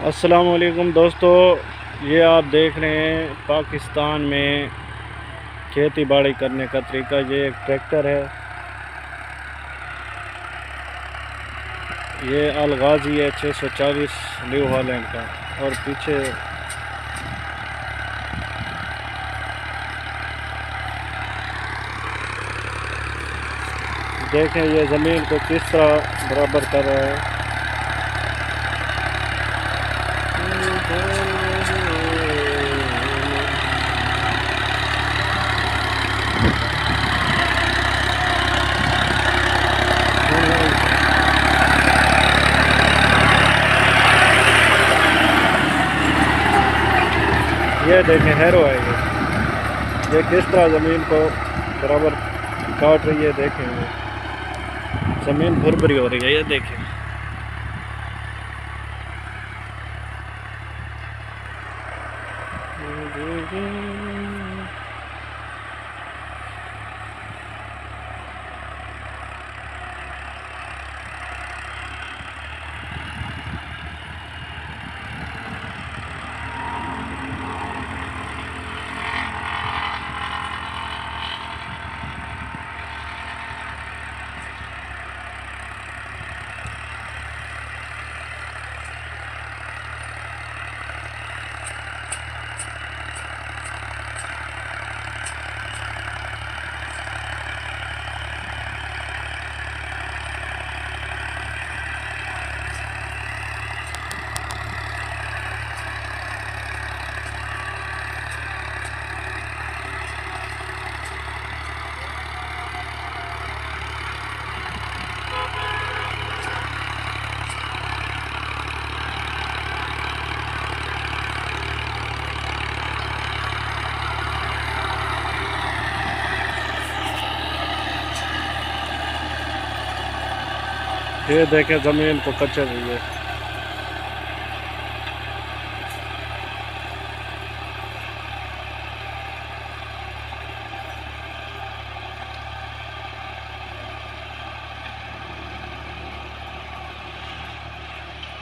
अस्सलामुअलैकुम दोस्तों, ये आप देख रहे हैं पाकिस्तान में खेती बाड़ी करने का तरीका। ये एक ट्रैक्टर है, ये अलगाजी है 640 न्यू हॉलैंड का। और पीछे देखें ये ज़मीन को किस तरह बराबर कर रहा है। ये देखें हैरो है, ये किस तरह ज़मीन को बराबर काट रही है। देखें ये ज़मीन भुरभुरी हो रही है, ये देखें। ये देखें ज़मीन को कचर रही है।